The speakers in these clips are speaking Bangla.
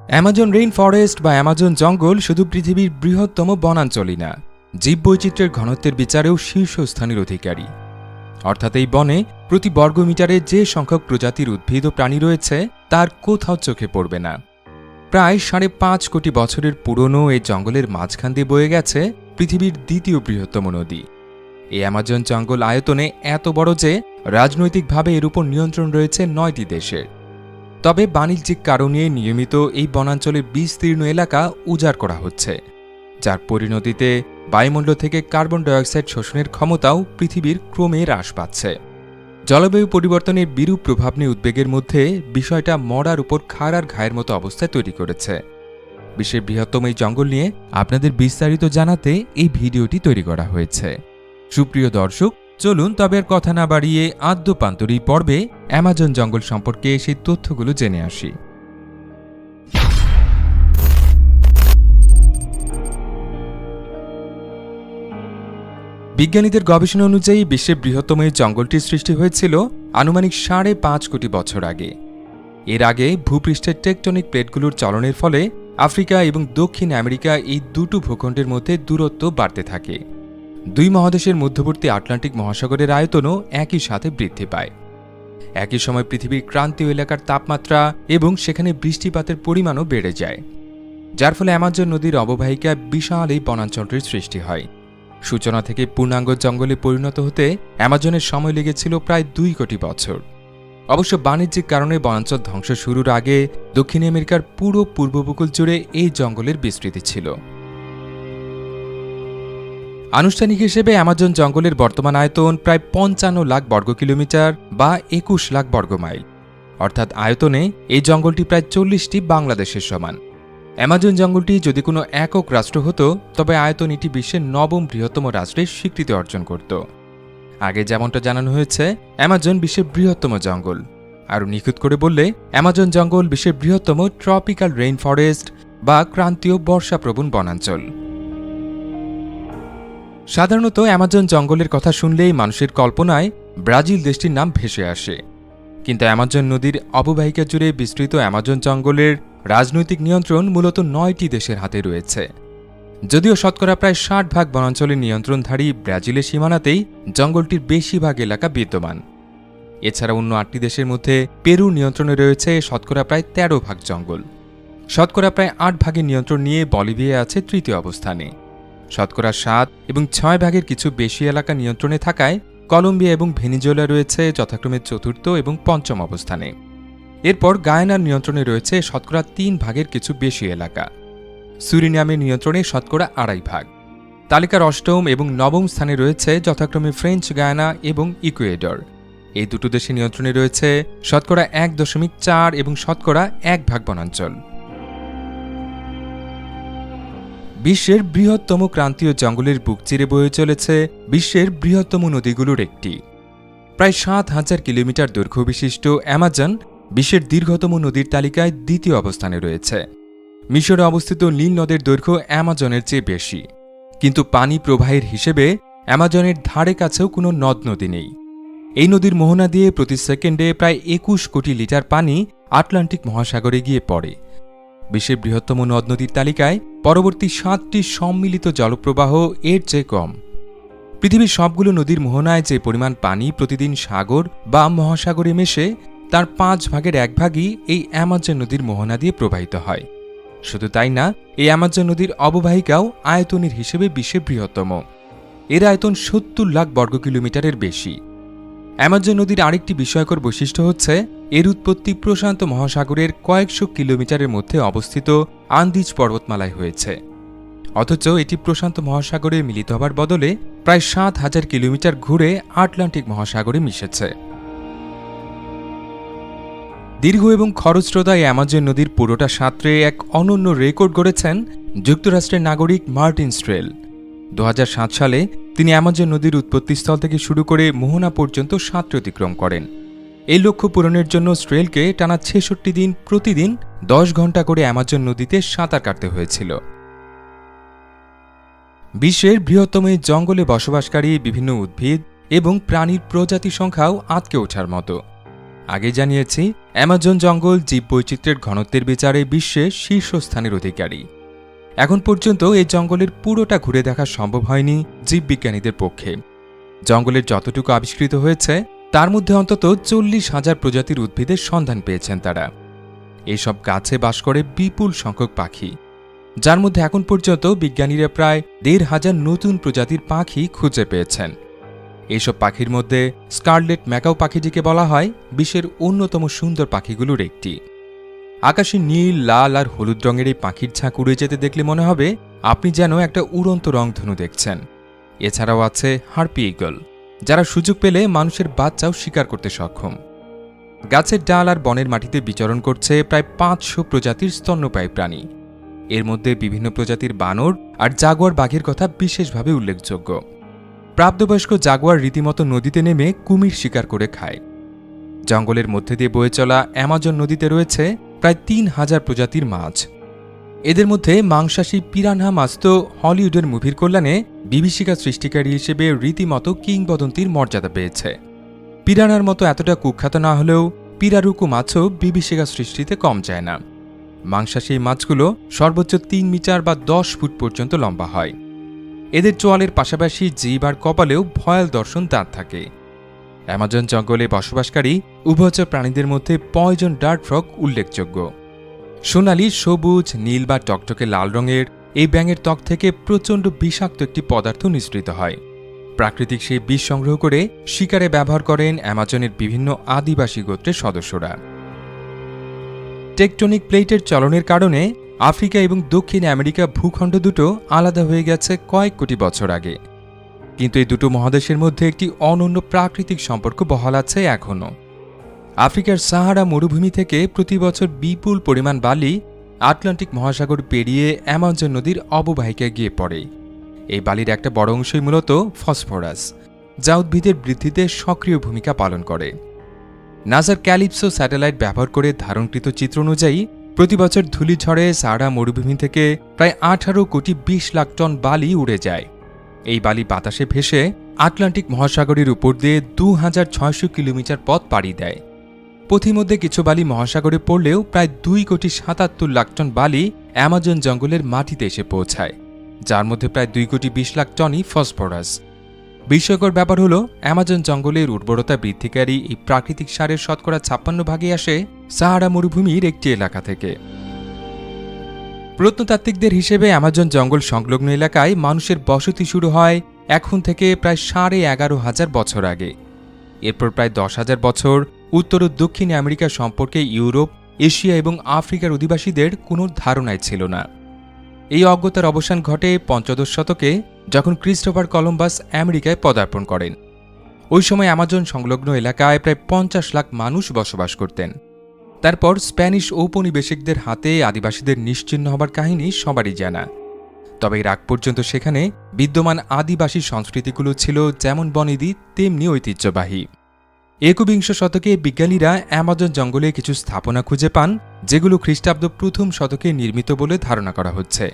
অ্যামাজন রেইন ফরেস্ট বা অ্যামাজন জঙ্গল শুধু পৃথিবীর বৃহত্তম বনাঞ্চলই না, জীববৈচিত্র্যের ঘনত্বের বিচারেও শীর্ষস্থানের অধিকারী। অর্থাৎ এই বনে প্রতি বর্গমিটারে যে সংখ্যক প্রজাতির উদ্ভিদ ও প্রাণী রয়েছে তার কোথাও চোখে পড়বে না। প্রায় 5.5 কোটি বছরের পুরনো এই জঙ্গলের মাঝখান দিয়ে বয়ে গেছে পৃথিবীর দ্বিতীয় বৃহত্তম নদী। এই অ্যামাজন জঙ্গল আয়তনে এত বড় যে রাজনৈতিকভাবে এর উপর নিয়ন্ত্রণ রয়েছে 9টি দেশের। তবে বাণিজ্যিক কারণে নিয়মিত এই বনাঞ্চলের বিস্তীর্ণ এলাকা উজাড় করা হচ্ছে, যার পরিণতিতে বায়ুমণ্ডল থেকে কার্বন ডাইঅক্সাইড শোষণের ক্ষমতাও পৃথিবীর ক্রমে হ্রাস পাচ্ছে। জলবায়ু পরিবর্তনের বিরূপ প্রভাব নিয়ে উদ্বেগের মধ্যে বিষয়টা মরার উপর খাড়ার ঘায়ের মতো অবস্থায় তৈরি করেছে। বিশ্বের বৃহত্তম এই জঙ্গল নিয়ে আপনাদের বিস্তারিত জানাতে এই ভিডিওটি তৈরি করা হয়েছে। সুপ্রিয় দর্শক, চলুন তবে আর কথা না বাড়িয়ে আদ্যপান্তরী পর্বে অ্যামাজন জঙ্গল সম্পর্কে সেই তথ্যগুলো জেনে আসি। বিজ্ঞানীদের গবেষণা অনুযায়ী বিশ্বের বৃহত্তম এই জঙ্গলটির সৃষ্টি হয়েছিল আনুমানিক 5.5 কোটি বছর আগে। এর আগে ভূপৃষ্ঠের টেকটনিক প্লেটগুলোর চলনের ফলে আফ্রিকা এবং দক্ষিণ আমেরিকা এই দুটো ভূখণ্ডের মধ্যে দূরত্ব বাড়তে থাকে। দুই মহাদেশের মধ্যবর্তী আটলান্টিক মহাসাগরের আয়তনও একই সাথে বৃদ্ধি পায়। একই সময় পৃথিবীর ক্রান্তীয় এলাকার তাপমাত্রা এবং সেখানে বৃষ্টিপাতের পরিমাণও বেড়ে যায়, যার ফলে অ্যামাজন নদীর অববাহিকায় বিশাল এই বনাঞ্চলটির সৃষ্টি হয়। সূচনা থেকে পূর্ণাঙ্গ জঙ্গলে পরিণত হতে অ্যামাজনের সময় লেগেছিল প্রায় 2 কোটি বছর। অবশ্য বাণিজ্যিক কারণে বনাঞ্চল ধ্বংস শুরুর আগে দক্ষিণ আমেরিকার পুরো পূর্ব উপকূল জুড়ে এই জঙ্গলের বিস্তৃতি ছিল। আনুষ্ঠানিক হিসেবে অ্যামাজন জঙ্গলের বর্তমান আয়তন প্রায় 55 লাখ বর্গ কিলোমিটার বা 21 লাখ বর্গমাইল। অর্থাৎ আয়তনে এই জঙ্গলটি প্রায় 40টি বাংলাদেশের সমান। অ্যামাজন জঙ্গলটি যদি কোনো একক রাষ্ট্র হতো তবে আয়তন এটি বিশ্বের 9ম বৃহত্তম রাষ্ট্রের স্বীকৃতি অর্জন করত। আগে যেমনটা জানানো হয়েছে, অ্যামাজন বিশ্বের বৃহত্তম জঙ্গল। আরও নিখুঁত করে বললে অ্যামাজন জঙ্গল বিশ্বের বৃহত্তম ট্রপিক্যাল রেইন ফরেস্ট বা ক্রান্তীয় বর্ষাপ্রবণ বনাঞ্চল। সাধারণত অ্যামাজন জঙ্গলের কথা শুনলেই মানুষের কল্পনায় ব্রাজিল দেশটির নাম ভেসে আসে। কিন্তু অ্যামাজন নদীর অববাহিকা জুড়ে বিস্তৃত অ্যামাজন জঙ্গলের রাজনৈতিক নিয়ন্ত্রণ মূলত 9টি দেশের হাতে রয়েছে। যদিও শতকরা প্রায় 60% বনাঞ্চলের নিয়ন্ত্রণধারী ব্রাজিলের সীমানাতেই জঙ্গলটির বেশিরভাগ এলাকা বিদ্যমান। এছাড়া অন্য 8টি দেশের মধ্যে পেরুর নিয়ন্ত্রণে রয়েছে শতকরা প্রায় 13% জঙ্গল। শতকরা প্রায় 8% নিয়ন্ত্রণ নিয়ে বলিভিয়া আছে তৃতীয় অবস্থানে। শতকরা 7 এবং 6% কিছু বেশি এলাকা নিয়ন্ত্রণে থাকায় কলম্বিয়া এবং ভেনিজুয়েলা রয়েছে যথাক্রমে 4র্থ এবং 5ম অবস্থানে। এরপর গায়ানার নিয়ন্ত্রণে রয়েছে শতকরা 3% কিছু বেশি এলাকা। সুরিনামের নিয়ন্ত্রণে শতকরা 2.5%। তালিকার 8ম এবং 9ম স্থানে রয়েছে যথাক্রমে ফ্রেঞ্চ গায়ানা এবং ইকুয়েডর। এই দুটো দেশের নিয়ন্ত্রণে রয়েছে শতকরা 1.4 এবং শতকরা 1% বনাঞ্চল। বিশ্বের বৃহত্তম ক্রান্তীয় জঙ্গলের বুক চিরে বয়ে চলেছে বিশ্বের বৃহত্তম নদীগুলোর একটি। প্রায় 7,000 কিলোমিটার দৈর্ঘ্য বিশিষ্ট অ্যামাজন বিশ্বের দীর্ঘতম নদীর তালিকায় 2য় অবস্থানে রয়েছে। মিশরে অবস্থিত নীল নদের দৈর্ঘ্য অ্যামাজনের চেয়ে বেশি, কিন্তু পানি প্রবাহের হিসেবে অ্যামাজনের ধারে কাছেও কোনো নদ নদী নেই। এই নদীর মোহনা দিয়ে প্রতি সেকেন্ডে প্রায় 21 কোটি লিটার পানি আটলান্টিক মহাসাগরে গিয়ে পড়ে। বিশ্বের বৃহত্তম নদ নদীর তালিকায় পরবর্তী 7টি সম্মিলিত জলপ্রবাহ এর চেয়ে কম। পৃথিবীর সবগুলো নদীর মোহনায় যে পরিমাণ পানি প্রতিদিন সাগর বা মহাসাগরে মেশে তার 1/5 এই অ্যামাজন নদীর মোহনা দিয়ে প্রবাহিত হয়। শুধু তাই না, এই অ্যামাজন নদীর অববাহিকাও আয়তনের হিসেবে বিশ্বের বৃহত্তম। এর আয়তন 70 লাখ বর্গ কিলোমিটারের বেশি। অ্যামাজন নদীর আরেকটি বিস্ময়কর বৈশিষ্ট্য হচ্ছে এর উৎপত্তি প্রশান্ত মহাসাগরের কয়েকশো কিলোমিটারের মধ্যে অবস্থিত আন্দিজ পর্বতমালায় হয়েছে, অথচ এটি প্রশান্ত মহাসাগরে মিলিত হবার বদলে প্রায় 7,000 কিলোমিটার ঘুরে আটলান্টিক মহাসাগরে মিশেছে। দীর্ঘ এবং খরস্রোতা এই অ্যামাজন নদীর পুরোটা সাঁতরে এক অনন্য রেকর্ড গড়েছেন যুক্তরাষ্ট্রের নাগরিক মার্টিন স্ট্রেল। 2007 সালে তিনি অ্যামাজন নদীর উৎপত্তিস্থল থেকে শুরু করে মোহনা পর্যন্ত সাঁতরে অতিক্রম করেন। এই লক্ষ্য পূরণের জন্য স্ট্রেলকে টানা 66 দিন প্রতিদিন 10 ঘন্টা করে অ্যামাজন নদীতে সাঁতার কাটতে হয়েছিল। বিশ্বের বৃহত্তম এই জঙ্গলে বসবাসকারী বিভিন্ন উদ্ভিদ এবং প্রাণীর প্রজাতি সংখ্যাও আঁতকে ওঠার মতো। আগে জানিয়েছি অ্যামাজন জঙ্গল জীববৈচিত্র্যের ঘনত্বের বিচারে বিশ্বের শীর্ষস্থানের অধিকারী। এখন পর্যন্ত এই জঙ্গলের পুরোটা ঘুরে দেখা সম্ভব হয়নি জীববিজ্ঞানীদের পক্ষে। জঙ্গলের যতটুকু আবিষ্কৃত হয়েছে তার মধ্যে অন্তত 40,000 প্রজাতির উদ্ভিদের সন্ধান পেয়েছেন তারা। এইসব গাছে বাস করে বিপুল সংখ্যক পাখি, যার মধ্যে এখন পর্যন্ত বিজ্ঞানীরা প্রায় 1,500 নতুন প্রজাতির পাখি খুঁজে পেয়েছেন। এইসব পাখির মধ্যে স্কারলেট ম্যাকাও পাখিটিকে বলা হয় বিশ্বের অন্যতম সুন্দর পাখিগুলোর একটি। আকাশে নীল, লাল আর হলুদ রঙের এই পাখির ঝাঁক উড়ে যেতে দেখলে মনে হবে আপনি যেন একটা উড়ন্ত রংধনু দেখছেন। এছাড়াও আছে হার্পি ঈগল, যারা সুযোগ পেলে মানুষের বাচ্চাও শিকার করতে সক্ষম। গাছের ডাল আর বনের মাটিতে বিচরণ করছে প্রায় 500 প্রজাতির স্তন্যপায়ী প্রাণী। এর মধ্যে বিভিন্ন প্রজাতির বানর আর জাগুয়ার বাঘের কথা বিশেষভাবে উল্লেখযোগ্য। প্রাপ্তবয়স্ক জাগুয়ার রীতিমতো নদীতে নেমে কুমির শিকার করে খায়। জঙ্গলের মধ্যে দিয়ে বয়ে চলা অ্যামাজন নদীতে রয়েছে প্রায় 3,000 প্রজাতির মাছ। এদের মধ্যে মাংসাশী পিরানহা মাছ তো হলিউডের মুভির কল্যাণে বিভীষিকা সৃষ্টিকারী হিসেবে রীতিমতো কিংবদন্তির মর্যাদা পেয়েছে। পিরানহার মতো এতটা কুখ্যাত না হলেও পিরারুকু মাছও বিভীষিকা সৃষ্টিতে কম যায় না। মাংসাশী মাছগুলো সর্বোচ্চ 3 মিটার বা 10 ফুট পর্যন্ত লম্বা হয়। এদের চোয়ালের পাশাপাশি জিভ আর কপালেও ভয়াল দর্শন দাঁত থাকে। অ্যামাজন জঙ্গলে বসবাসকারী উভচর প্রাণীদের মধ্যে পয়জন ডার্ট ফ্রগ উল্লেখযোগ্য। সোনালি, সবুজ, নীল বা টকটকে লাল রঙের এই ব্যাঙের ত্বক থেকে প্রচণ্ড বিষাক্ত একটি পদার্থ নিঃসৃত হয়। প্রাকৃতিক সেই বিষ সংগ্রহ করে শিকারে ব্যবহার করেন অ্যামাজনের বিভিন্ন আদিবাসী গোত্রের সদস্যরা। টেকটনিক প্লেটের চলনের কারণে আফ্রিকা এবং দক্ষিণ আমেরিকা ভূখণ্ড দুটো আলাদা হয়ে গেছে কয়েক কোটি বছর আগে। কিন্তু এই দুটো মহাদেশের মধ্যে একটি অনন্য প্রাকৃতিক সম্পর্ক বহাল আছে এখনও। আফ্রিকার সাহারা মরুভূমি থেকে প্রতি বছর বিপুল পরিমাণ বালি আটলান্টিক মহাসাগর পেরিয়ে অ্যামাজন নদীর অববাহিকায় গিয়ে পড়ে। এই বালির একটা বড় অংশই মূলত ফসফরাস, যা উদ্ভিদের বৃদ্ধিতে সক্রিয় ভূমিকা পালন করে। নাসার ক্যালিপসো স্যাটেলাইট ব্যবহার করে ধারণকৃত চিত্র অনুযায়ী প্রতি বছর ধূলিঝড়ে সাহারা মরুভূমি থেকে প্রায় 18 কোটি 20 লাখ টন বালি উড়ে যায়। এই বালি বাতাসে ভেসে আটলান্টিক মহাসাগরের উপর দিয়ে 2,600 কিলোমিটার পথ পাড়ি দেয়। পথিমধ্যে কিছু বালি মহাসাগরে পড়লেও প্রায় 2 কোটি 77 লাখ টন বালি অ্যামাজন জঙ্গলের মাটিতে এসে পৌঁছায়, যার মধ্যে প্রায় 2 কোটি 20 লাখ টনই ফসফরাস। বিস্ময়কর ব্যাপার হল অ্যামাজন জঙ্গলের উর্বরতা বৃদ্ধিকারী এই প্রাকৃতিক সারের শতকরা 56 ভাগই আসে সাহারা মরুভূমির একটি এলাকা থেকে। প্রত্নতাত্ত্বিকদের হিসেবে অ্যামাজন জঙ্গল সংলগ্ন এলাকায় মানুষের বসতি শুরু হয় এখন থেকে প্রায় 11,500 বছর আগে। এরপর প্রায় 10,000 বছর উত্তর ও দক্ষিণ আমেরিকা সম্পর্কে ইউরোপ, এশিয়া এবং আফ্রিকার অধিবাসীদের কোনো ধারণাই ছিল না। এই অজ্ঞতার অবসান ঘটে পঞ্চদশ শতকে, যখন ক্রিস্টোফার কলম্বাস আমেরিকায় পদার্পণ করেন। ওই সময় অ্যামাজন সংলগ্ন এলাকায় প্রায় 50 লাখ মানুষ বসবাস করতেন। তারপর স্প্যানিশ ঔপনিবেশিকদের হাতে আদিবাসীদের নিশ্চিহ্ন হবার কাহিনী সবারই জানা। তবে এর আগ পর্যন্ত সেখানে বিদ্যমান আদিবাসী সংস্কৃতিগুলো ছিল যেমন বনেদি তেমনি ঐতিহ্যবাহী। একবিংশ শতকে বিজ্ঞানীরা অ্যামাজন জঙ্গলে কিছু স্থাপনা খুঁজে পান, যেগুলো খ্রিস্টাব্দ প্রথম শতকে নির্মিত বলে ধারণা করা হচ্ছে।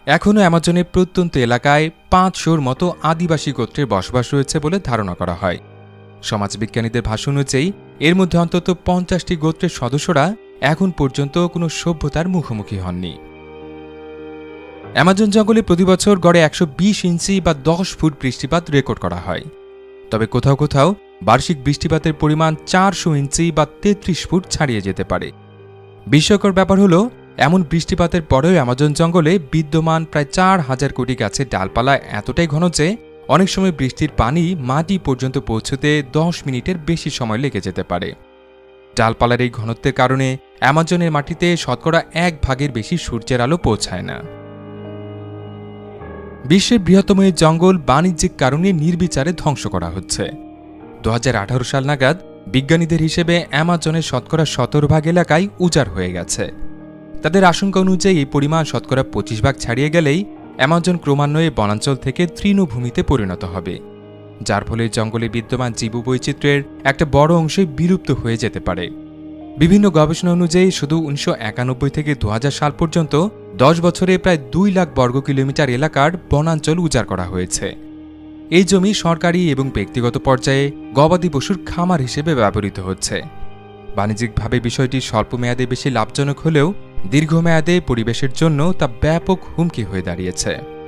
এখনও অ্যামাজনের প্রত্যন্ত এলাকায় 500 মতো আদিবাসী গোত্রের বসবাস রয়েছে বলে ধারণা করা হয়। সমাজবিজ্ঞানীদের ভাষ্য অনুযায়ী এর মধ্যে অন্তত 50টি গোত্রের সদস্যরা এখন পর্যন্ত কোনো সভ্যতার মুখোমুখি হননি। অ্যামাজন জঙ্গলে প্রতি বছর গড়ে 120 ইঞ্চি বা 10 ফুট বৃষ্টিপাত রেকর্ড করা হয়। তবে কোথাও কোথাও বার্ষিক বৃষ্টিপাতের পরিমাণ 400 ইঞ্চি বা 33 ফুট ছাড়িয়ে যেতে পারে। বিস্ময়কর ব্যাপার হলো, এমন বৃষ্টিপাতের পরেও অ্যামাজন জঙ্গলে বিদ্যমান প্রায় 4,000 কোটি গাছের ডালপালা এতটাই ঘন যে অনেক সময় বৃষ্টির পানি মাটি পর্যন্ত পৌঁছতে 10 মিনিটের বেশি সময় লেগে যেতে পারে। ডালপালার এই ঘনত্বের কারণে অ্যামাজনের মাটিতে শতকরা 1 ভাগের বেশি সূর্যের আলো পৌঁছায় না। বিশ্বের বৃহত্তম এই জঙ্গল বাণিজ্যিক কারণে নির্বিচারে ধ্বংস করা হচ্ছে। 2018 সাল নাগাদ বিজ্ঞানীদের হিসেবে অ্যামাজনের শতকরা 17 ভাগ এলাকায় উজাড় হয়ে গেছে। তাদের আশঙ্কা অনুযায়ী এই পরিমাণ শতকরা 25 ভাগ ছাড়িয়ে গেলেই অ্যামাজন ক্রমান্বয়ে বনাঞ্চল থেকে তৃণভূমিতে পরিণত হবে, যার ফলে জঙ্গলে বিদ্যমান জীববৈচিত্র্যের একটা বড় অংশই বিলুপ্ত হয়ে যেতে পারে। বিভিন্ন গবেষণা অনুযায়ী শুধু 1991 থেকে 2000 সাল পর্যন্ত 10 বছরে প্রায় 2 লাখ বর্গ কিলোমিটার এলাকার বনাঞ্চল উজাড় করা হয়েছে। এই জমি সরকারি এবং ব্যক্তিগত পর্যায়ে গবাদি পশুর খামার হিসেবে ব্যবহৃত হচ্ছে। বাণিজ্যিকভাবে বিষয়টি স্বল্পমেয়াদে বেশি লাভজনক হলেও দীর্ঘমেয়াদে পরিবেশের জন্য তা ব্যাপক হুমকি হয়ে দাঁড়িয়েছে।